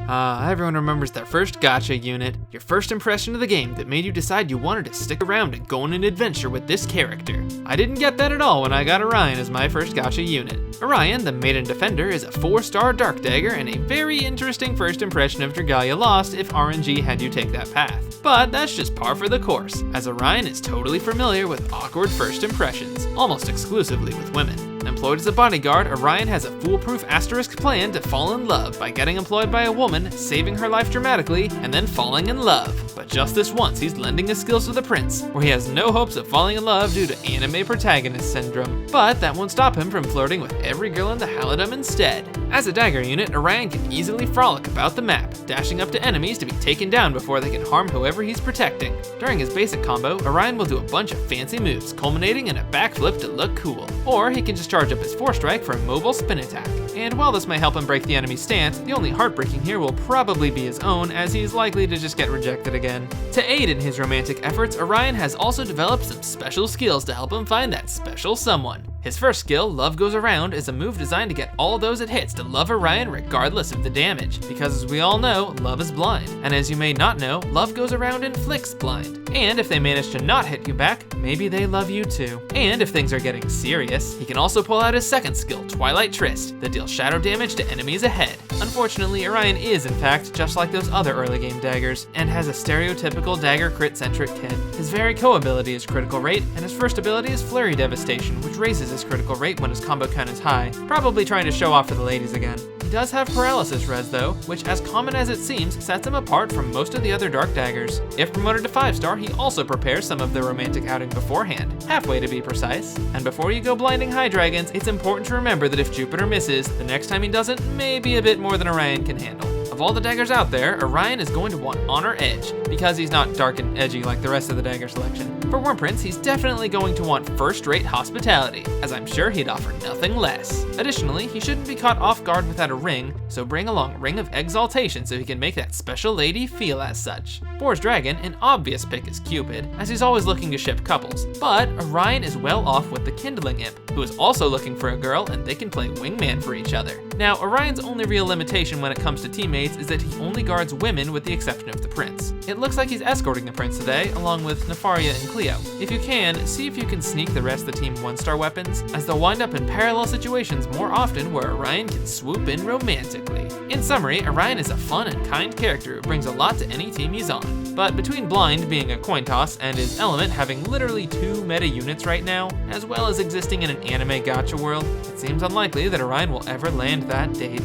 Everyone remembers their first gacha unit, your first impression of the game that made you decide you wanted to stick around and go on an adventure with this character. I didn't get that at all when I got Orion as my first gacha unit. Orion, the Maiden Defender, is a 4-star Dark Dagger and a very interesting first impression of Dragalia lost if RNG had you take that path. But that's just par for the course, as Orion is totally familiar with awkward first impressions, almost exclusively with women. Employed as a bodyguard, Orion has a foolproof asterisk plan to fall in love by getting employed by a woman, saving her life dramatically, and then falling in love. But just this once, he's lending his skills to the prince, where he has no hopes of falling in love due to anime protagonist syndrome. But that won't stop him from flirting with every girl in the Halidom instead. As a dagger unit, Orion can easily frolic about the map, dashing up to enemies to be taken down before they can harm whoever he's protecting. During his basic combo, Orion will do a bunch of fancy moves, culminating in a backflip to look cool. Or he can just charge up his 4-strike for a mobile spin attack. And while this may help him break the enemy's stance, the only heartbreaking here will probably be his own, as he's likely to just get rejected again. To aid in his romantic efforts, Orion has also developed some special skills to help him find that special someone. His first skill, Love Goes Around, is a move designed to get all those it hits to love Orion regardless of the damage, because as we all know, love is blind. And as you may not know, Love Goes Around inflicts blind. And if they manage to not hit you back, maybe they love you too. And if things are getting serious, he can also pull out his second skill, Twilight Tryst, that deals shadow damage to enemies ahead. Unfortunately, Orion is in fact just like those other early game daggers, and has a stereotypical dagger crit-centric kit. His Very-Co ability is Critical Rate, and his first ability is Flurry Devastation, which raises his critical rate when his combo count is high, probably trying to show off for the ladies again. He does have Paralysis Res though, which as common as it seems, sets him apart from most of the other Dark Daggers. If promoted to 5-star, he also prepares some of the romantic outing beforehand, halfway to be precise. And before you go blinding high dragons, it's important to remember that if Jupiter misses, the next time he doesn't may be a bit more than Orion can handle. Of all the daggers out there, Orion is going to want Honor Edge, because he's not dark and edgy like the rest of the dagger selection. For Worm Prince, he's definitely going to want first-rate hospitality, as I'm sure he'd offer nothing less. Additionally, he shouldn't be caught off guard without a ring, so bring along Ring of Exaltation so he can make that special lady feel as such. For his dragon, an obvious pick is Cupid, as he's always looking to ship couples, but Orion is well off with the Kindling Imp, who is also looking for a girl, and they can play wingman for each other. Now, Orion's only real limitation when it comes to teammates is that he only guards women with the exception of the prince. It looks like he's escorting the prince today, along with Nefaria and Cleo. If you can, see if you can sneak the rest of the team 1-star weapons, as they'll wind up in parallel situations more often where Orion can swoop in romantically. In summary, Orion is a fun and kind character who brings a lot to any team he's on. But between Blind being a coin toss and his Element having literally 2 meta units right now, as well as existing in an anime gacha world, it seems unlikely that Orion will ever land that date.